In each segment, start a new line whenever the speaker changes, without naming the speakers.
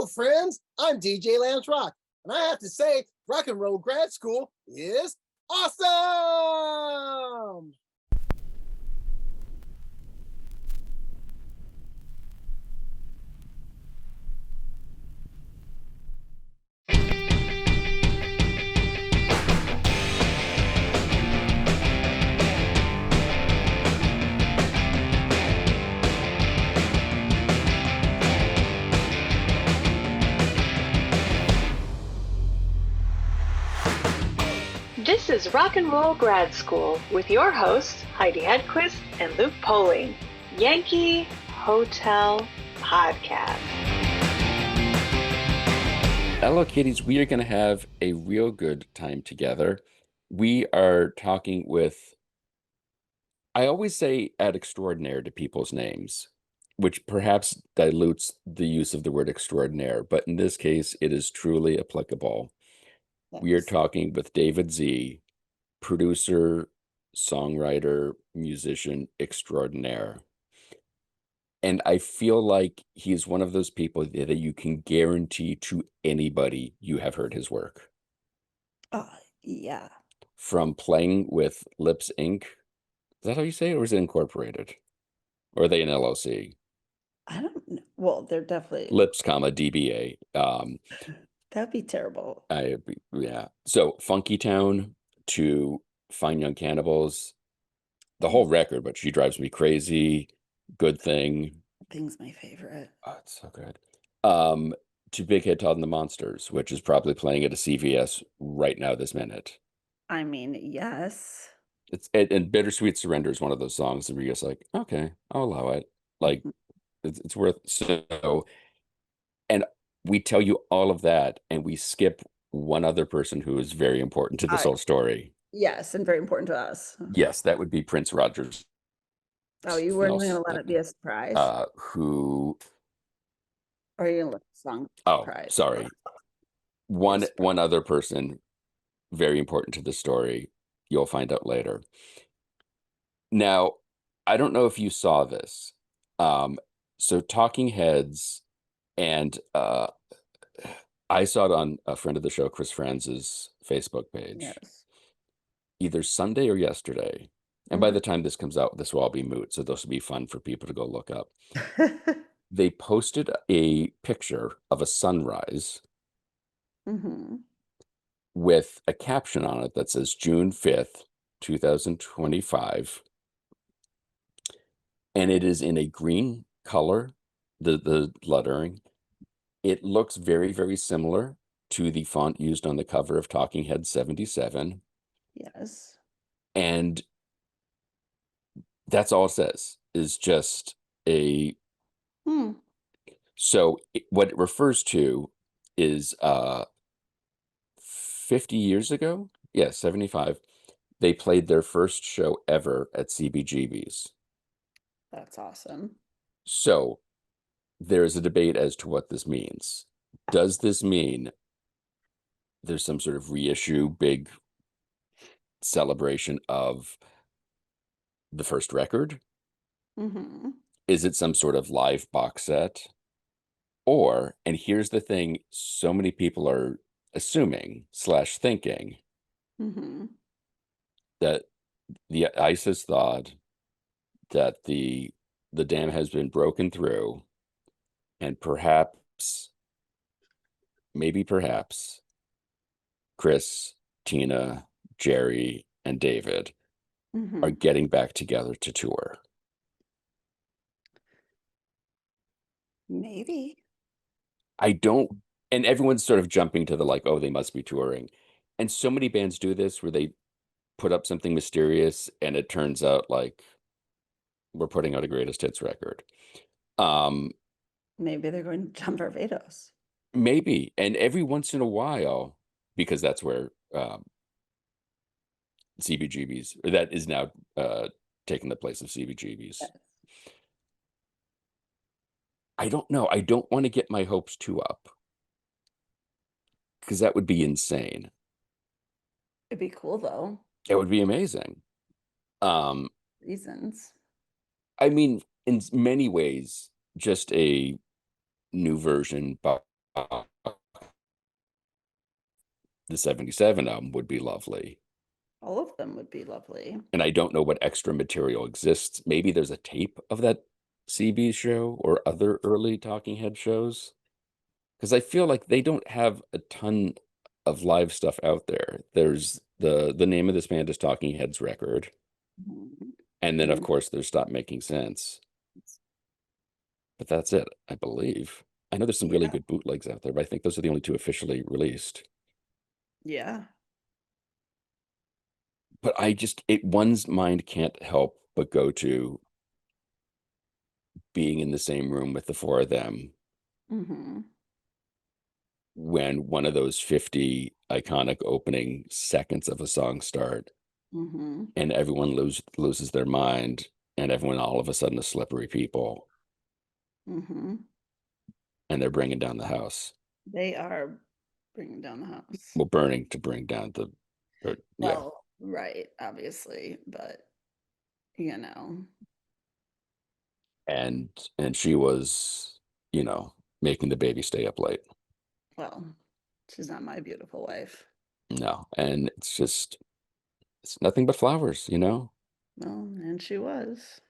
Hello, friends. I'm DJ Lance Rock, and I have to say, Rock and Roll Grad School is awesome.
This is Rock and Roll Grad School with your hosts, Heidi Hedquist and Luke Poling, Yankee Hotel Podcast.
Hello, kiddies. We are going to have a real good time together. We are talking with, I always say ad extraordinaire to people's names, which perhaps dilutes the use of the word extraordinaire, but in this case, it is truly applicable. We are talking with David Z, producer, songwriter, musician extraordinaire. And I feel like he's one of those people that you can guarantee to anybody you have heard his work.
Yeah.
From playing with Lips Inc. Is that how you say it, or is it Incorporated? Or are they an LLC?
I don't know. Well, they're definitely
Lips, DBA.
that'd be terrible.
Yeah. So Funky Town to Fine Young Cannibals, the whole record, but She Drives Me Crazy, Good Thing.
Thing's my favorite.
Oh, it's so good. To Big Head Todd and the Monsters, which is probably playing at a CVS right now this minute.
I mean, yes.
And Bittersweet Surrender is one of those songs that we're just like, okay, I'll allow it. Like, it's worth so. And we tell you all of that, and we skip one other person who is very important to this whole story.
Yes, and very important to us.
Yes, that would be Prince Rogers.
Oh, you weren't going to let it be a surprise?
Who?
Or are you going to let the song
surprise? Oh, sorry. One other person, very important to the story. You'll find out later. Now, I don't know if you saw this. So Talking Heads, and I saw it on a friend of the show, Chris Franz's Facebook page.
Yes.
Either Sunday or yesterday. And by the time this comes out, this will all be moot. So this will be fun for people to go look up. They posted a picture of a sunrise with a caption on it that says June 5th, 2025. And it is in a green color, the lettering. It looks very, very similar to the font used on the cover of Talking Heads 77.
Yes.
And that's all it says, is just a... So what it refers to is 50 years ago, 75, they played their first show ever at CBGB's.
That's awesome.
So there's a debate as to what this means. Does this mean there's some sort of reissue, big celebration of the first record? Is it some sort of live box set? Or, and here's the thing, so many people are assuming / thinking that the ISIS thought that the dam has been broken through, and perhaps Chris, Tina, Jerry, and David are getting back together to tour.
Maybe.
I don't, and everyone's sort of jumping to the like, oh, they must be touring. And so many bands do this where they put up something mysterious and it turns out like we're putting out a greatest hits record.
Maybe they're going to jump Barbados.
Maybe. And every once in a while, because that's where CBGB's, that is now taking the place of CBGB's. Yes. I don't know. I don't want to get my hopes too up, because that would be insane.
It'd be cool, though.
It would be amazing.
Reasons.
I mean, in many ways, just a new version, but the 77 album would be lovely.
All of them would be lovely.
And I don't know what extra material exists. Maybe there's a tape of that CB show or other early Talking Head shows. Because I feel like they don't have a ton of live stuff out there. There's the name of this band is Talking Heads record.
Mhm.
And then of
And
course there's Stop Making Sense. But that's it, I believe. I know there's some really
yeah,
good bootlegs out there, but I think those are the only two officially released.
yeah.
But one's mind can't help but go to being in the same room with the four of them
Hmm.
when one of those 50 iconic opening seconds of a song start
Hmm.
and everyone loses their mind and everyone all of a sudden is slippery people
Hmm.
and they're bringing down the house.
They are bringing down the house.
Well, burning to bring down yeah.
Well, right, obviously, but you know,
And she was, making the baby stay up late.
well, she's not my beautiful wife.
No, and it's nothing but flowers,
Well, and she was.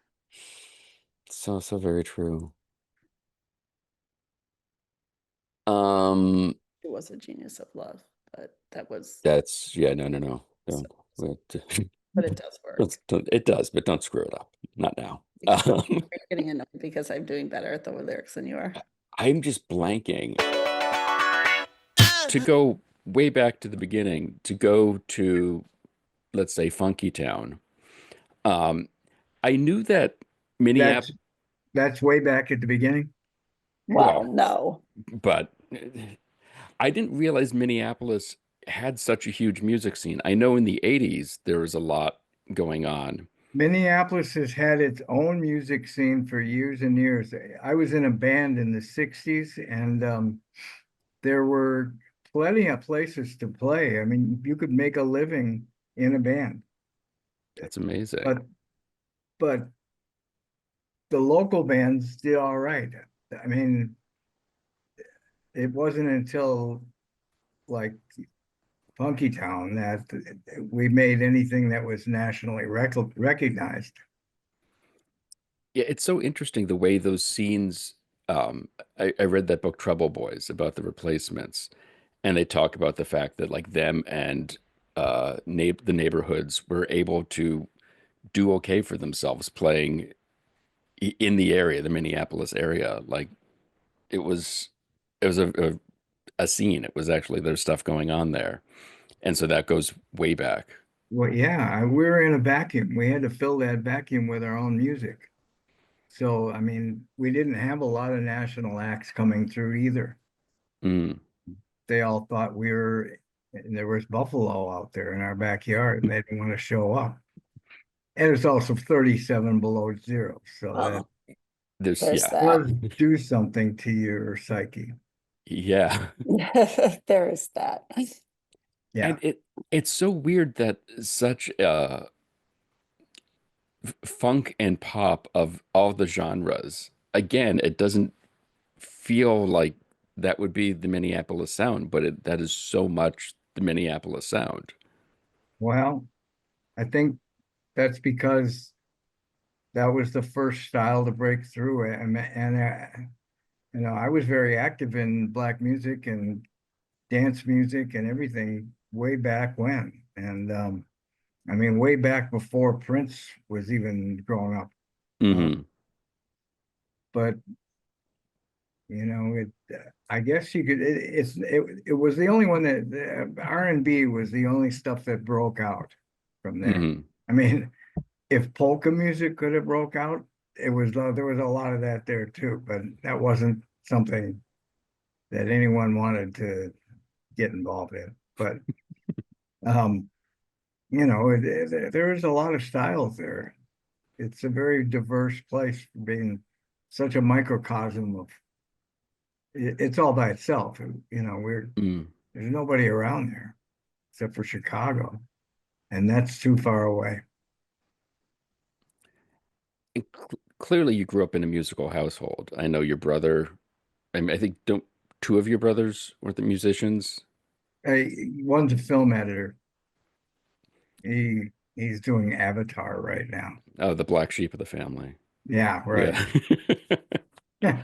So very true. Um,
She was a genius of love, but that was
that's yeah, no,
so,
don't,
but it does work.
it does, but don't screw it up. Not now.
You're getting annoyed because I'm doing better at the lyrics than you are.
I'm just blanking. To go way back to the beginning, to go to, let's say, Funky Town. Um, I knew that
That's
Minneapolis,
that's way back at the beginning.
Well,
well,
no.
but I didn't realize Minneapolis had such a huge music scene. I know in the 80s there was a lot going on.
Minneapolis has had its own music scene for years and years. I was in a band in the 60s, and there were plenty of places to play. I mean, you could make a living in a band,
That's amazing.
but the local bands did all right. I mean, it wasn't until like Funky Town that we made anything that was nationally recognized.
Yeah, it's so interesting the way those scenes. I read that book Trouble Boys about the Replacements, and they talk about the fact that like them and the neighborhoods were able to do okay for themselves playing in the area, the Minneapolis area. Like it was a scene. It was actually there's stuff going on there, and so that goes way back.
Well, yeah, we were in a vacuum. We had to fill that vacuum with our own music. So, I mean, we didn't have a lot of national acts coming through either.
Mm,
They all thought and there was Buffalo out there in our backyard, and they didn't want to show up. And it's also 37 below zero. So that
Well, there's
yeah,
that.
does do something to your psyche.
yeah.
There is that.
Yeah.
And it's so weird that such funk and pop of all the genres, again, it doesn't feel like that would be the Minneapolis sound, but that is so much the Minneapolis sound.
Well, I think that's because that was the first style to break through. I was very active in black music and dance music and everything way back when. And I mean, way back before Prince was even growing up.
Hmm.
But I guess you could. It was the only one that R&B was the only stuff that broke out from there.
Hmm.
I mean, if polka music could have broke out, there was a lot of that there too. But that wasn't something that anyone wanted to get involved in. But um, there is a lot of styles there. It's a very diverse place for being such a microcosm of it's all by itself.
Mm.
There's nobody around there except for Chicago, and that's too far away.
And clearly you grew up in a musical household. I know your brother, I mean, I think two of your brothers were the musicians?
One's a film editor. He's doing Avatar right now.
Oh, the black sheep of the family.
Yeah, right.
Yeah.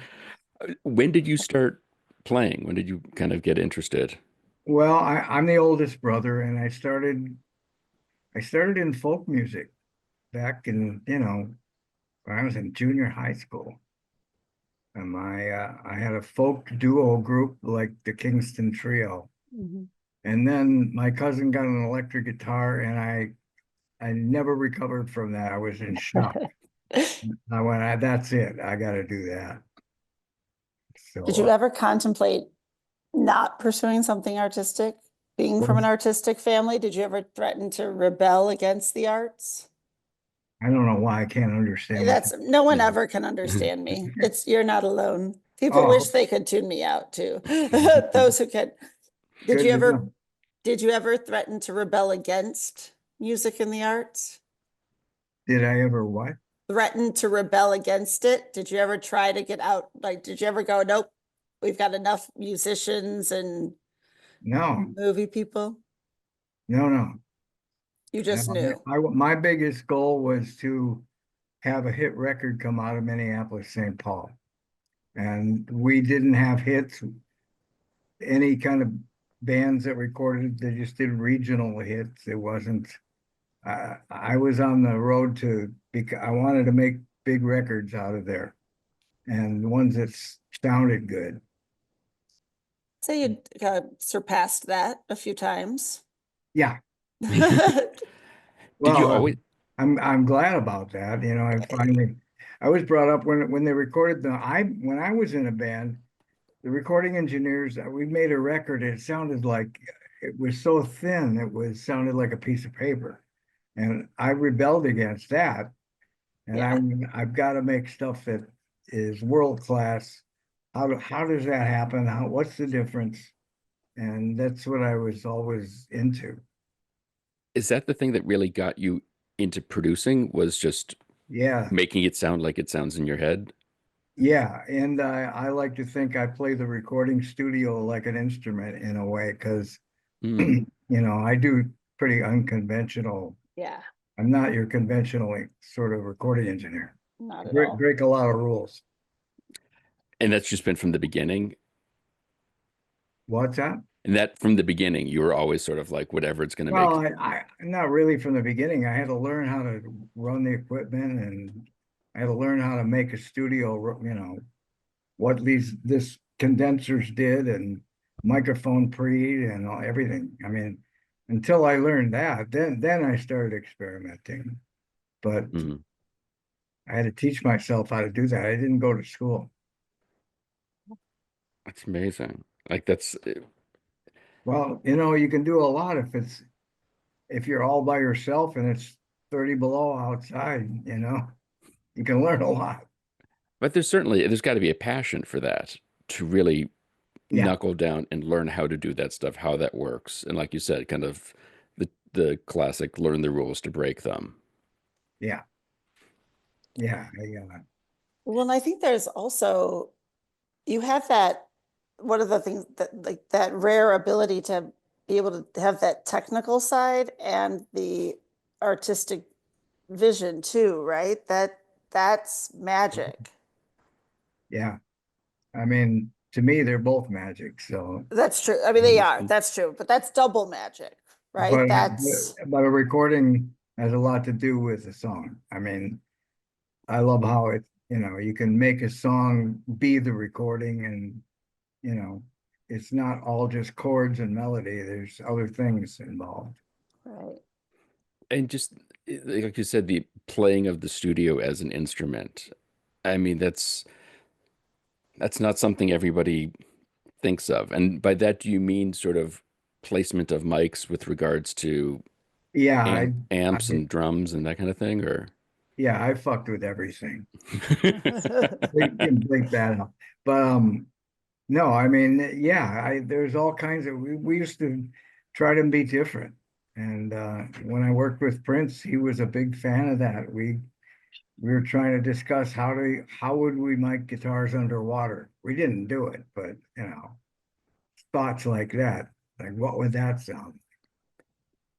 When did you start playing? When did you kind of get interested?
Well, I'm the oldest brother, and I started in folk music back in, when I was in junior high school. And I had a folk duo group like the Kingston Trio.
Mhm.
And then my cousin got an electric guitar, and I never recovered from that. I was in shock. That's it. I got to do that.
Did
So
you ever contemplate not pursuing something artistic? Being from an
well,
artistic family, did you ever threaten to rebel against the arts?
I don't know why I can't understand what.
That's no one
Yeah.
ever can understand me. It's you're not alone. People
Oh,
wish they could tune me out too. Those who can. Did
good
you
to
ever
know.
did you ever threaten to rebel against music and the arts?
Did I ever what?
Threaten to rebel against it? Did you ever try to get out? Like, did you ever go, nope, we've got enough musicians and
No,
movie people?
no.
You just knew.
My biggest goal was to have a hit record come out of Minneapolis, St. Paul. And we didn't have hits, any kind of bands that recorded, they just did regional hits. It wasn't, I was on the road because I wanted to make big records out of there and ones that sounded good.
Say you surpassed that a few times.
Yeah.
Did you
Well,
always?
I'm glad about that. I was brought up when they recorded when I was in a band, the recording engineers, we made a record. It sounded like it was so thin, sounded like a piece of paper. And I rebelled against that. And
Yeah.
I've got to make stuff that is world class. How does that happen? What's the difference? And that's what I was always into.
Is that the thing that really got you into producing? Was just
Yeah.
making it sound like it sounds in your head?
Yeah, and I like to think I play the recording studio like an instrument in a way, because
Mm.
I do pretty unconventional.
Yeah,
I'm not your conventional sort of recording engineer.
not at
Break,
all.
break a lot of rules.
And that's just been from the beginning.
What's that?
And that from the beginning, you were always sort of like, whatever it's going to
Well,
make.
I not really from the beginning. I had to learn how to run the equipment, and I had to learn how to make a studio, what this condensers did, and microphone pre and everything. I mean, until I learned that, then I started experimenting. But
Mhm.
I had to teach myself how to do that. I didn't go to school.
That's amazing. Like that's
Well, you can do a lot if you're all by yourself and it's 30 below outside, you can learn a lot.
but there's got to be a passion for that to really
Yeah,
knuckle down and learn how to do that stuff, how that works. And like you said, kind of the classic learn the rules to break them.
yeah, yeah.
Well, and I think there's also, you have that, one of the things that like that rare ability to be able to have that technical side and the artistic vision too, right? That's magic.
Yeah. I mean, to me, they're both magic. So,
That's true. I mean, they are, that's true, but that's double magic, right?
but
That's,
but a recording has a lot to do with the song. I mean, I love how you can make a song be the recording, and it's not all just chords and melody. There's other things involved.
right.
And just like you said, the playing of the studio as an instrument. I mean, that's not something everybody thinks of. And by that, do you mean sort of placement of mics with regards to
Yeah, I
amps and drums and that kind of thing, or?
yeah, I fucked with everything. Bleep that out. But no, I mean, yeah, there's all kinds of we used to try to be different. And when I worked with Prince, he was a big fan of that. We were trying to discuss how would we mic guitars underwater. We didn't do it, but thoughts like that. Like, what would that sound?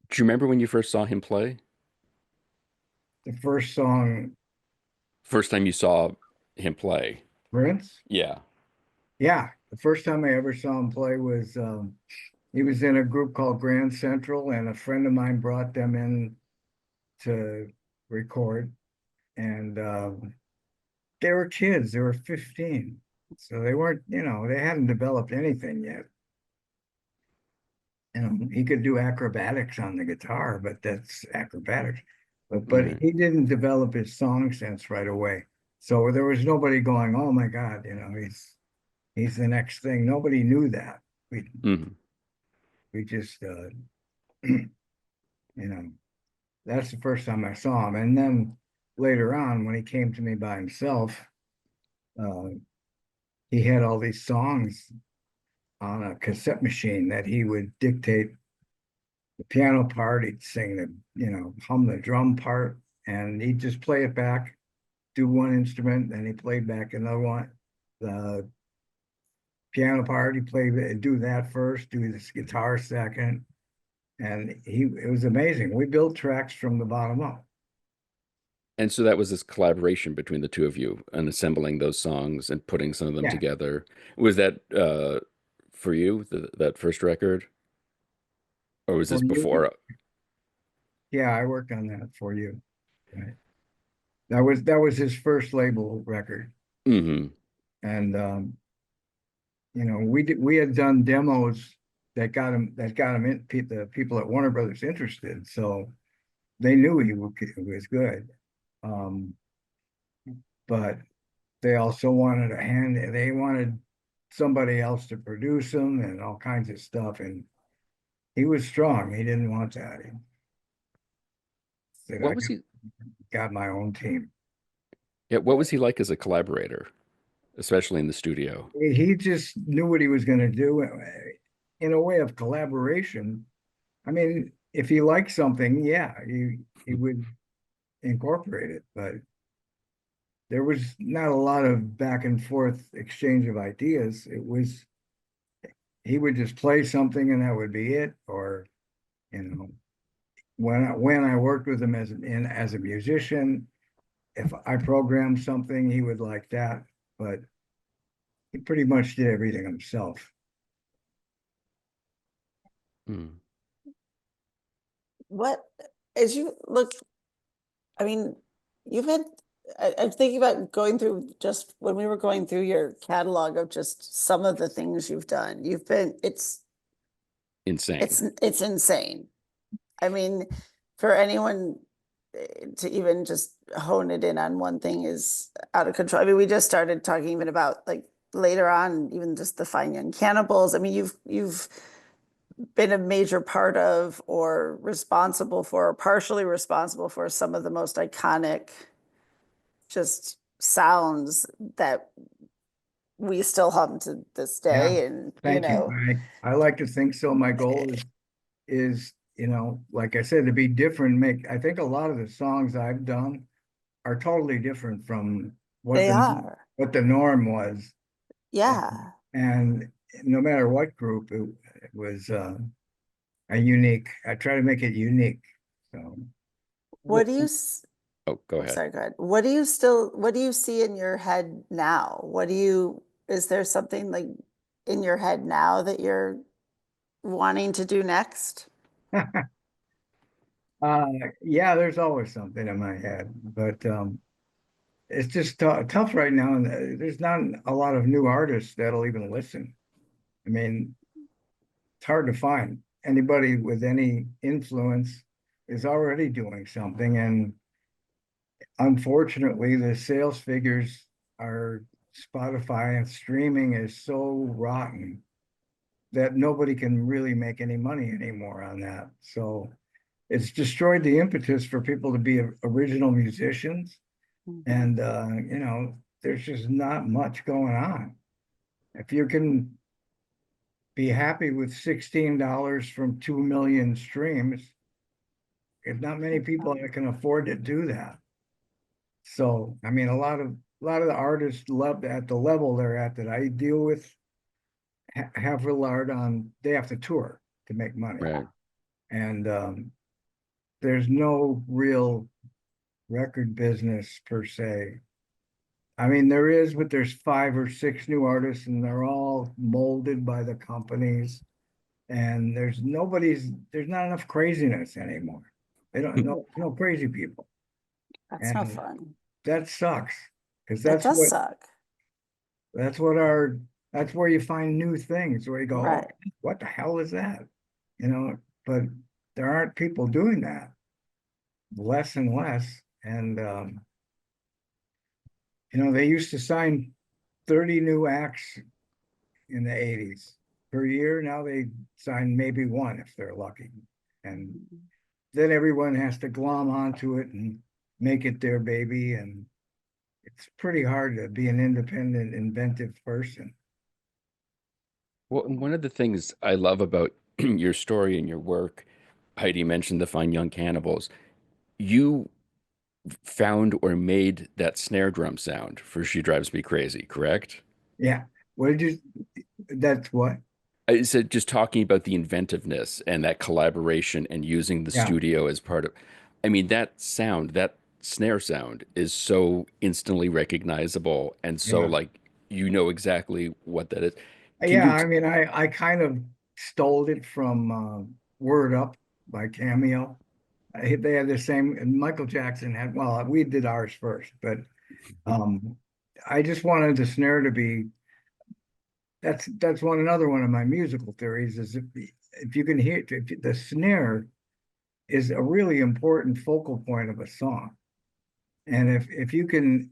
Do you remember when you first saw him play?
The first song,
First time you saw him play?
Prince?
Yeah.
Yeah, the first time I ever saw him play was he was in a group called Grand Central, and a friend of mine brought them in to record, and they were kids. They were 15, so they weren't, they hadn't developed anything yet. He could do acrobatics on the guitar, but that's acrobatics. But
Right.
he didn't develop his song sense right away. So there was nobody going, "Oh my God, he's the next thing." Nobody knew that. We
Mhm.
we just you know, that's the first time I saw him. And then later on, when he came to me by himself, uh, he had all these songs on a cassette machine that he would dictate the piano part, he'd sing hum the drum part, and he'd just play it back, do one instrument, then he played back another one. The piano part, he played, do that first, do this guitar second. And it was amazing. We built tracks from the bottom up.
And so that was this collaboration between the two of you and assembling those songs and putting some of them
Yeah.
together. Was that for you, that first record? Or was
For
this
you?
before?
Yeah, I worked on that for you. Right. That was his first label record.
Hmm.
And we had done demos that got him the people at Warner Brothers interested. So they knew he was good. Um, but they also wanted they wanted somebody else to produce them and all kinds of stuff. And he was strong. He didn't want that. He said,
What
"I
was he?
got my own team."
Yeah, what was he like as a collaborator, especially in the studio?
He just knew what he was going to do in a way of collaboration. I mean, if he liked something, yeah, he would incorporate it, but there was not a lot of back and forth exchange of ideas. It was he would just play something and that would be it. Or, you know, when I worked with him as a musician, if I programmed something, he would like that. But he pretty much did everything himself.
Mm.
What, as you look, I mean, you've had, I'm thinking about going through, just when we were going through your catalog of just some of the things you've done,
Insane.
it's insane. I mean, for anyone to even just hone it in on one thing is out of control. I mean, we just started talking even about, like, later on, even just the Fine Young Cannibals. I mean, you've been a major part of, or responsible for, or partially responsible for, some of the most iconic just sounds that we still hum to this
Yeah,
day. And,
thank you. I like to think so. My goal is, like I said, to be different. I think a lot of the songs I've done are totally different from what
they
the
are.
what the norm was.
Yeah.
And no matter what group, it was a unique. I try to make it unique. So
What do
What?
you,
Oh, go
I'm
ahead.
sorry, go ahead. What do you see in your head now? Is there something, like, in your head now that you're wanting to do next?
uh yeah, there's always something in my head, but it's just tough right now, and there's not a lot of new artists that'll even listen. I mean, it's hard to find anybody with any influence is already doing something, and unfortunately the sales figures are Spotify and streaming is so rotten that nobody can really make any money anymore on that. So it's destroyed the impetus for people to be original musicians.
Mhm.
And there's just not much going on. If you can be happy with $16 from 2 million streams, there's not many people that can afford to do that. So, I mean, a lot of the artists love at the level they're at that I deal with, have Willard on, they have to tour to make money.
Right.
And there's no real record business per se. I mean, there is, but there's 5 or 6 new artists and they're all molded by the companies. And there's not enough craziness anymore. They don't know, no crazy people.
That's no
And
fun.
that sucks. Because
That does suck.
that's what our, that's where you find new things where you go,
Right.
oh, what the hell is that? You know, but there aren't people doing that. Less and less. And they used to sign 30 new acts in the 80s per year. Now they sign maybe one if they're lucky. And then everyone has to glom onto it and make it their baby. And it's pretty hard to be an independent, inventive person.
Well, and one of the things I love about your story and your work, Heidi mentioned the Fine Young Cannibals. You found or made that snare drum sound for She Drives Me Crazy, correct?
Yeah. What did that's what?
I said just talking about the inventiveness and that collaboration and using the
Yeah.
studio as part of, I mean, that sound, that snare sound is so instantly recognizable and so
Yeah.
like you know exactly what that is. Can
Yeah.
you,
I mean, I kind of stole it from Word Up by Cameo. They had the same, and Michael Jackson had, well, we did ours first, but um, I just wanted the snare to be, that's another one of my musical theories is if you can hear, if the snare is a really important focal point of a song. And if you can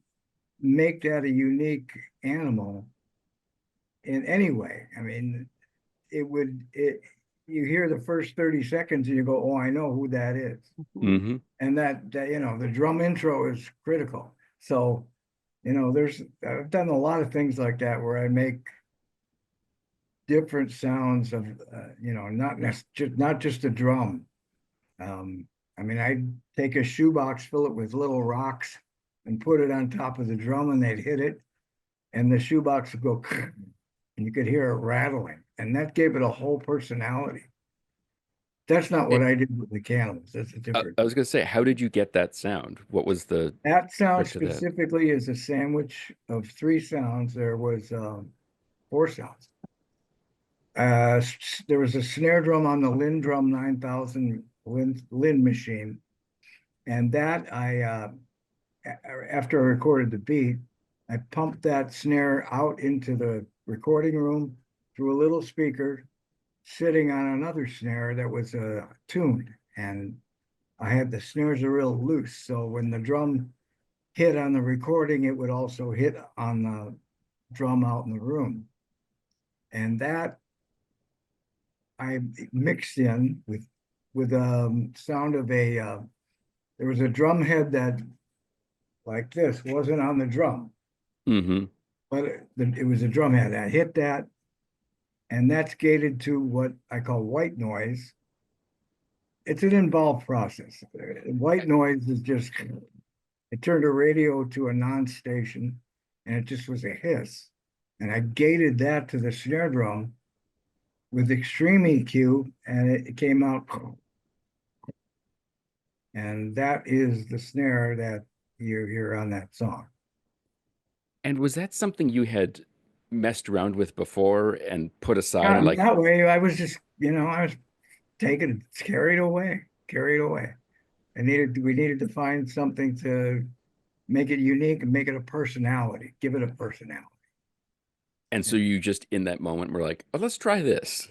make that a unique animal in any way, I mean, you hear the first 30 seconds and you go, oh, I know who that is.
Mhm.
And that the drum intro is critical. So, I've done a lot of things like that where I make different sounds of, not just a drum. I mean, I take a shoebox, fill it with little rocks, and put it on top of the drum, and they'd hit it, and the shoebox would go, and you could hear it rattling, and that gave it a whole personality. That's not what
It,
I did with the Cannibals. That's a different.
I was gonna say, how did you get that sound? What was the
That sound
trick to that?
specifically is a sandwich of 3 sounds. There was 4 sounds. There was a snare drum on the Linn Drum 9000 Linn machine, and that after I recorded the beat, I pumped that snare out into the recording room through a little speaker sitting on another snare that was tuned, and I had the snares are real loose, so when the drum hit on the recording, it would also hit on the drum out in the room. And that I mixed in with sound of there was a drum head that like this wasn't on the drum,
Mm-hmm.
but it was a drum head. I hit that, and that's gated to what I call white noise. It's an involved process. White noise is just, it turned a radio to a non-station, and it just was a hiss. And I gated that to the snare drum with extreme EQ, and it came out. And that is the snare that you hear on that song.
And was that something you had messed around with before and put aside and like,
That way, I was just, I was carried away, carried away. We needed to find something to make it unique and make it a personality, give it a personality.
and so you just in that moment were like, oh, let's try this.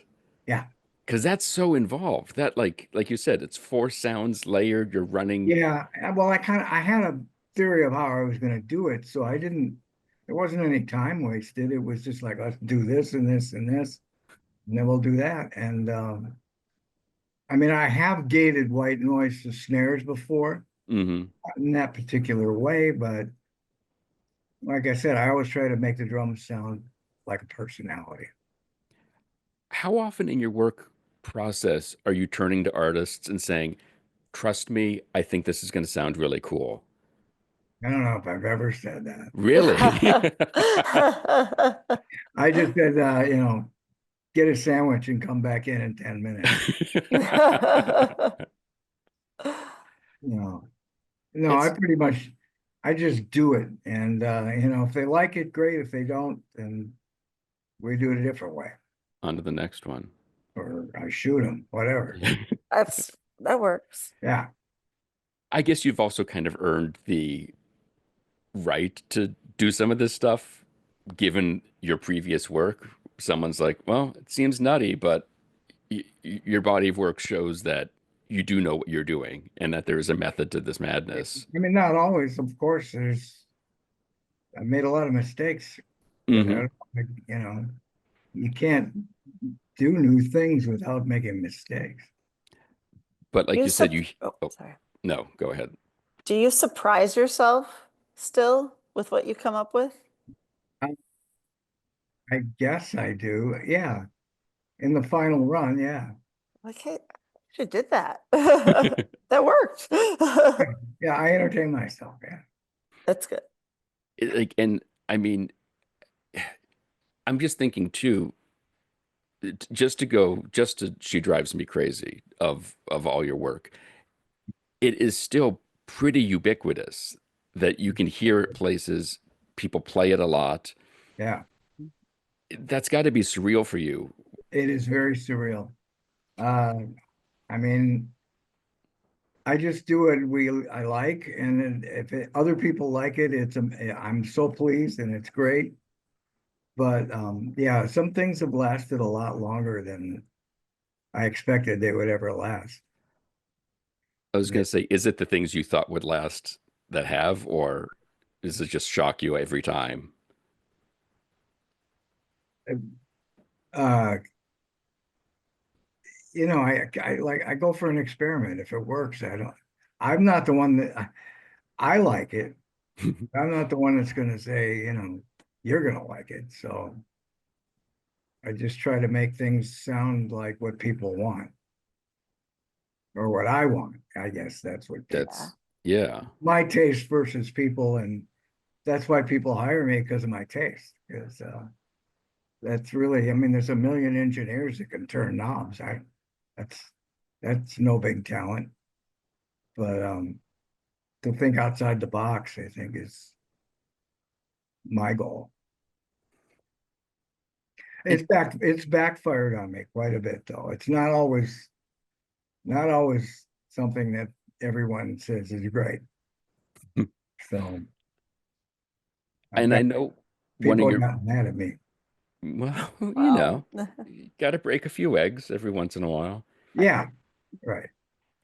Yeah.
Because that's so involved. That like you said, it's 4 sounds layered. You're running.
Yeah. Well, I had a theory of how I was going to do it. So there wasn't any time wasted. It was just like, let's do this and this and this, and then we'll do that. And I mean, I have gated white noise to snares before,
Mm-hmm.
not in that particular way, but like I said, I always try to make the drums sound like a personality.
How often in your work process are you turning to artists and saying, trust me, I think this is going to sound really cool?
I don't know if I've ever said that.
Really?
I just said, get a sandwich and come back in 10 minutes. No, no, I
It's
pretty much, I just do it. And, if they like it, great. If they don't, then we do it a different way.
on to the next one.
Or I shoot them, whatever.
That works.
Yeah.
I guess you've also kind of earned the right to do some of this stuff, given your previous work. Someone's like, well, it seems nutty, but your body of work shows that you do know what you're doing and that there is a method to this madness.
I mean, not always, of course, I made a lot of mistakes, but
Hmm.
you can't do new things without making mistakes.
But like you said,
Oh,
oh,
sorry.
no, go ahead.
Do you surprise yourself still with what you come up with?
I guess I do. Yeah. In the final run, yeah.
Like, hey, I should did that. That worked.
Yeah, I entertain myself. Yeah.
That's good.
Like, and I mean, I'm just thinking too, just to She Drives Me Crazy of all your work, it is still pretty ubiquitous that you can hear it places, people play it a lot.
Yeah.
That's got to be surreal for you.
It is very surreal. Uh, I mean, I just do what I like, and then if other people like it, I'm so pleased and it's great. But yeah, some things have lasted a lot longer than I expected they would ever last.
I was going to say, is it the things you thought would last that have, or does it just shock you every time?
Uh, I go for an experiment. If it works, I'm not the one I like it. I'm not the one that's going to say, you're going to like it. So I just try to make things sound like what people want or what I want. I guess that's what
That's, yeah.
my taste versus people. And that's why people hire me, because of my taste. Because that's really, I mean, there's a million engineers that can turn knobs. That's that's no big talent. But to think outside the box, I think, is my goal.
And
It's backfired on me quite a bit, though. It's not always something that everyone says is great. So I
and I
bet
know one of
people
your,
got mad at me.
well,
Wow.
got to break a few eggs every once in a while.
Yeah, right.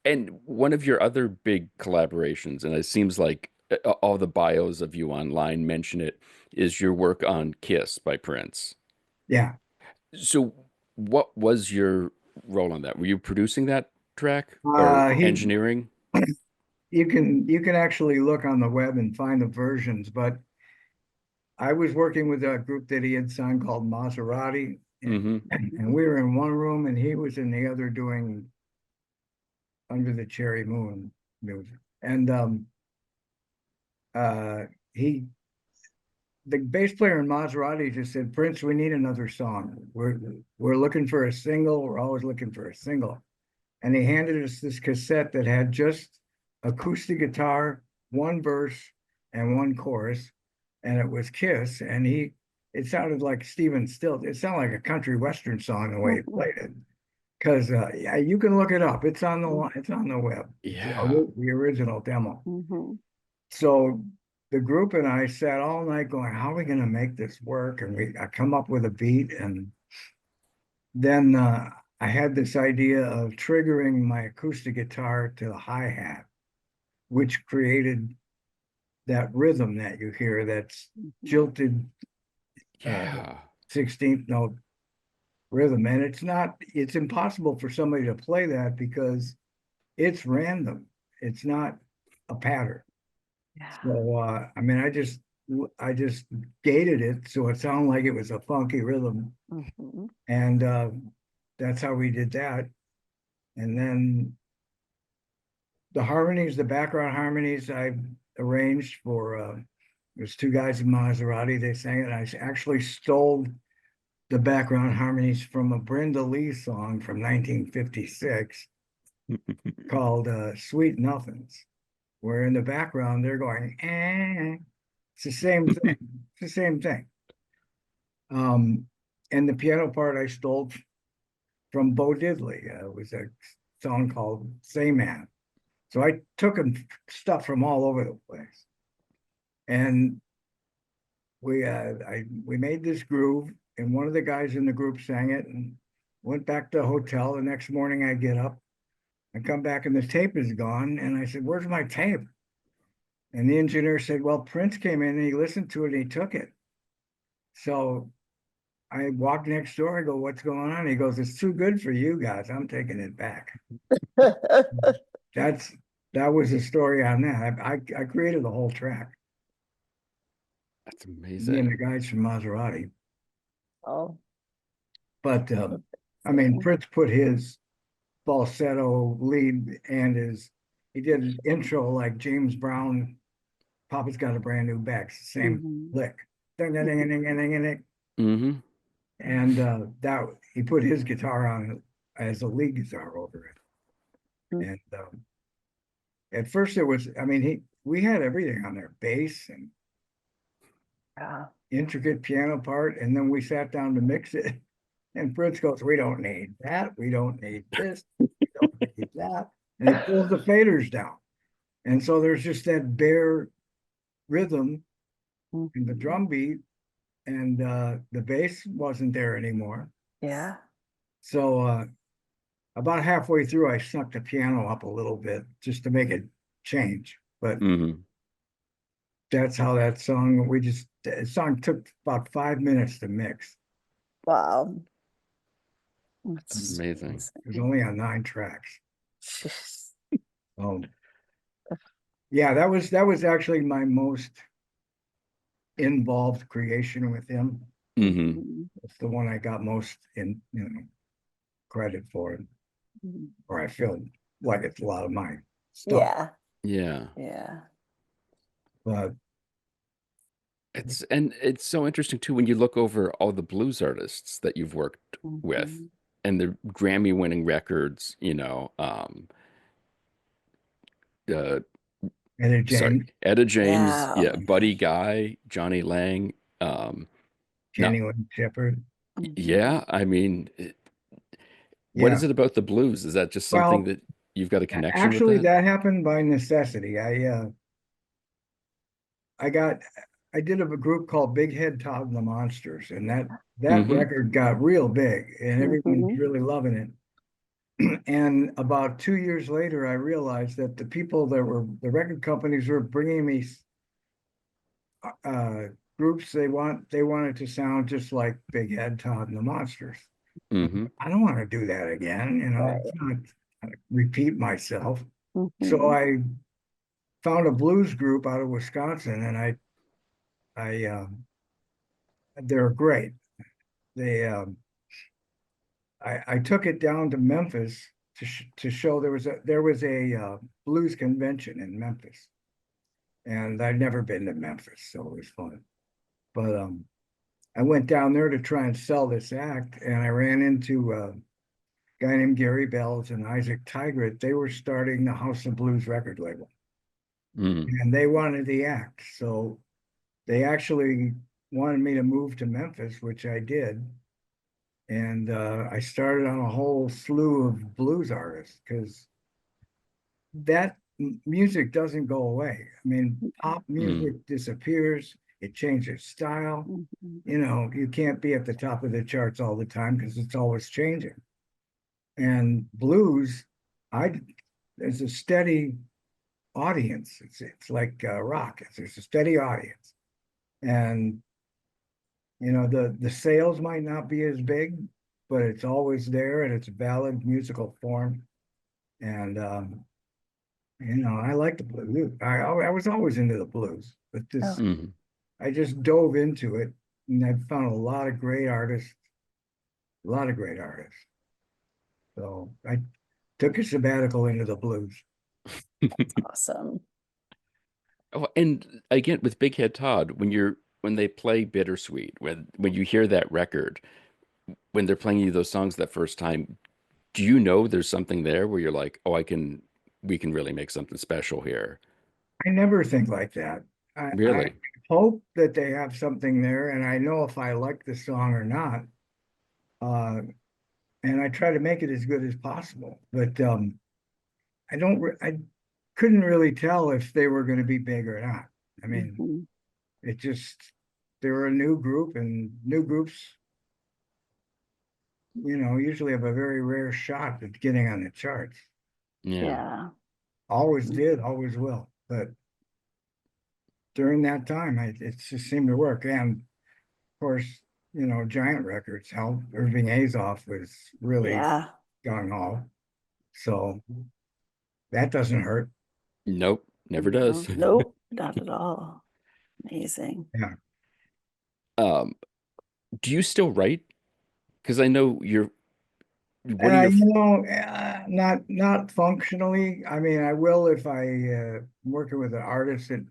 And one of your other big collaborations, and it seems like all the bios of you online mention it, is your work on Kiss by Prince.
Yeah.
So, what was your role on that? Were you producing that track or
He
engineering?
you can actually look on the web and find the versions, but I was working with a group that he had signed called Maserati,
Hmm.
and we were in one room and he was in the other doing Under the Cherry Moon music. And uh he the bass player in Maserati just said, Prince, we need another song. We're looking for a single. We're always looking for a single. And he handed us this cassette that had just acoustic guitar, one verse and one chorus, and it was Kiss. And it sounded like Stephen Stills. It sounded like a country western song the way he played it. Because yeah, you can look it up. It's on the web. It's
Yeah.
the original demo.
Mhm.
So the group and I sat all night going, how are we going to make this work? And I come up with a beat, and then I had this idea of triggering my acoustic guitar to the hi-hat, which created that rhythm that you hear, that's jilted uh,
Yeah.
16th note rhythm. And it's impossible for somebody to play that because it's random. It's not a pattern.
Yeah.
So I mean, I just gated it so it sounded like it was a funky rhythm,
Mhm.
and that's how we did that. And then the background harmonies, I arranged for. There's two guys in Maserati. They sang it. I actually stole the background harmonies from a Brenda Lee song from 1956 called Sweet Nothings, where in the background they're going, eh. It's the same thing. It's the same thing. And the piano part I stole from Bo Diddley. It was a song called Say Man. So I took stuff from all over the place. And we made this groove, and one of the guys in the group sang it and went back to the hotel. The next morning I get up, I come back and the tape is gone. And I said, "Where's my tape?" And the engineer said, "Well, Prince came in and he listened to it and he took it." So I walked next door. I go, "What's going on?" He goes, "It's too good for you guys. I'm taking it back." That was the story on that. I created the whole track.
That's
Me and
amazing.
the guys from Maserati.
Oh,
But I mean, Prince put his falsetto lead and he did an intro like James Brown, Papa's Got a Brand New Bag, same
mhm.
lick. Ding, ding, ding, ding, ding, ding, ding.
Mm-hmm.
And that he put his guitar on as a lead guitar over it.
Mm.
And at first it was, I mean, we had everything on there, bass and
Yeah.
intricate piano part, and then we sat down to mix it. And Fritz goes, "We don't need that. We don't need this. We don't need that." And he pulls the faders down. And so there's just that bare rhythm in the
Mhm.
drum beat, and the bass wasn't there anymore.
Yeah.
So about halfway through, I snuck the piano up a little bit just to make it change. But
Mm-hmm.
that's how that song took about 5 minutes to mix.
Wow.
That's
That's
amazing.
It was only on 9 tracks.
Jeez.
Yeah, that was actually my most involved creation with him.
Mm-hmm.
Mhm.
It's the one I got most credit for,
Mhm.
or I feel like it's a lot of my stuff.
Yeah.
Yeah.
Yeah.
But
It's so interesting too when you look over all the blues artists that you've worked with
Mhm.
and the Grammy winning records, uh
Etta
sorry,
James,
Etta James,
Yeah. Oh
yeah,
my
Buddy
gosh.
Guy, Johnny Lang, not
Kenny Wayne Shepherd.
Mhm.
yeah, I mean, what is
Yeah.
it about the blues? Is that just something
Well,
that you've got a connection with
actually
that?
that happened by necessity. I got I did a group called Big Head Todd and the Monsters, and that
Mm-hmm.
record got real big and everyone's
Mhm.
really loving it. And about 2 years later, I realized that the people that were the record companies were bringing me uh, groups they wanted to sound just like Big Head Todd and the Monsters.
Mm-hmm.
I don't want to do that again,
Right.
it's not repeat myself. So
Mhm.
I found a blues group out of Wisconsin, and I they're great. They I took it down to Memphis to show there was a blues convention in Memphis, and I'd never been to Memphis, so it was fun. But I went down there to try and sell this act, and I ran into a guy named Gary Bells and Isaac Tigert. They were starting the House of Blues record label,
Mm-hmm.
and they wanted the act, so they actually wanted me to move to Memphis, which I did. And I started on a whole slew of blues artists because that music doesn't go away. I mean, pop
Mm.
music disappears, it changes style.
Mhm.
You can't be at the top of the charts all the time because it's always changing. And blues, I there's a steady audience. It's like rock. There's a steady audience, and the sales might not be as big, but it's always there, and it's a valid musical form. And I like the blues. I was always into the blues, but
Oh,
Mm-hmm.
I just dove into it, and I found a lot of great artists, a lot of great artists. So I took a sabbatical into the blues.
awesome.
Oh, and again with Big Head Todd, when they play Bittersweet, when you hear that record, when they're playing you those songs that first time, do you know there's something there where you're like, oh, we can really make something special here?
I never think like that. I
Really?
hope that they have something there, and I know if I like the song or not. Uh, and I try to make it as good as possible. But I couldn't really tell if they were going to be big or not. I mean,
Mhm.
it just they were a new group, and new groups, usually have a very rare shot at getting on the charts.
Yeah.
Yeah.
Always did, always will. But during that time, it just seemed to work. And of course, Giant Records helped. Irving Azoff was really
Yeah.
gung ho, so that doesn't hurt.
Nope, never
No,
does.
nope, not at all. Amazing.
Yeah.
Um, do you still write? Because I know one of your,
Not functionally. I mean, I will if I'm working with an artist that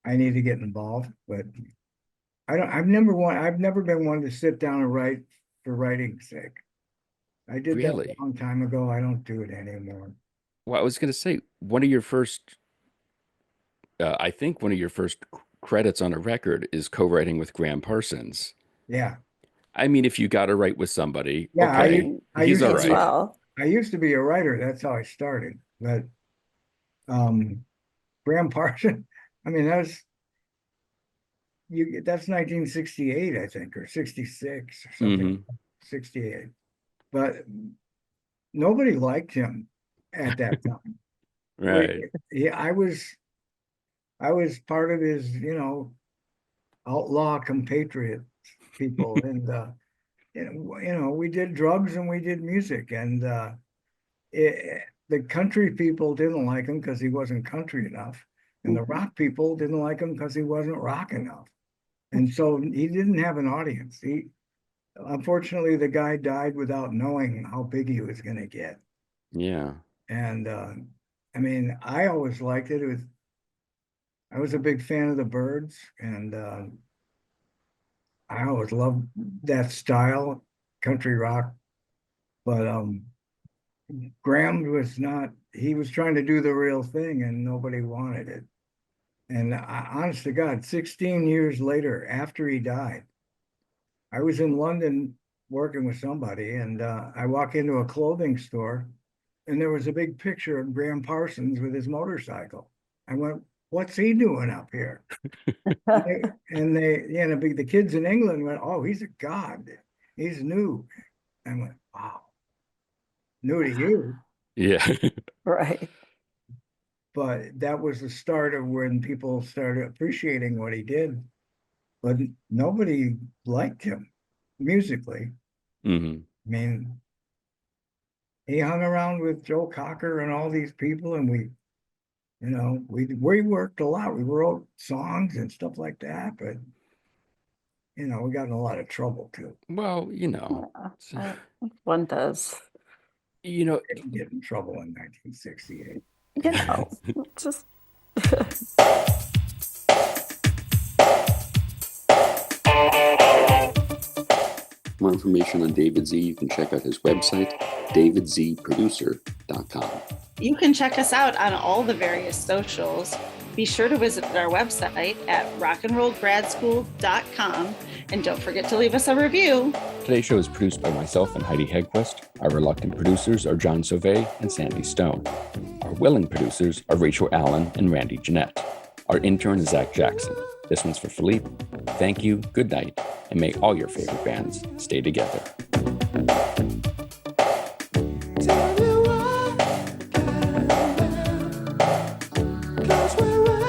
I need to get involved, but I've never been one to sit down and write for writing's sake. I did that
really,
a long time ago. I don't do it anymore.
well, I was going to say, one of your first, I think one of your first credits on a record is co-writing with Graham Parsons.
Yeah.
I mean, if you got to write with somebody,
Yeah,
okay,
I
he's
used
all
to
As
be
right.
well.
I used to be a writer. That's how I started. But um Graham Parsons, I mean, that's 1968, I think, or 66 or something.
Hmm.
68. But nobody liked him at that time.
Right.
Yeah, I was part of his, outlaw compatriot people, and we did drugs and we did music, and the country people didn't like him because he wasn't country enough, and the
Mhm.
rock people didn't like him because he wasn't rock enough, and so he didn't have an audience. He Unfortunately, the guy died without knowing how big he was going to get.
Yeah.
And I mean, I always liked it. I was a big fan of the Byrds, and I always loved that style, country rock. But Graham was not. He was trying to do the real thing, and nobody wanted it. And honest to God, 16 years later, after he died, I was in London working with somebody, and I walk into a clothing store, and there was a big picture of Graham Parsons with his motorcycle. I went, "What's he doing up here?" The kids in England went, "Oh, he's a god. He's new." I went, "Wow, new to you."
Yeah.
Right.
But that was the start of when people started appreciating what he did. But nobody liked him musically.
Hmm.
I mean, he hung around with Joe Cocker and all these people, and we worked a lot. We wrote songs and stuff like that, but we got in a lot of trouble too.
Well,
Yeah, one does.
you know,
I didn't get in trouble in 1968.
Just
For more information on David Z, you can check out his website, davidzproducer.com.
You can check us out on all the various socials. Be sure to visit our website at rockandrollgradschool.com, and don't forget to leave us a review.
Today's show is produced by myself and Heidi Hegquist. Our reluctant producers are John Sauvé and Sandy Stone. Our willing producers are Rachel Allen and Randy Jeanette. Our intern is Zach Jackson. This one's for Philippe. Thank you, good night, and may all your favorite bands stay together.
Cause we're right.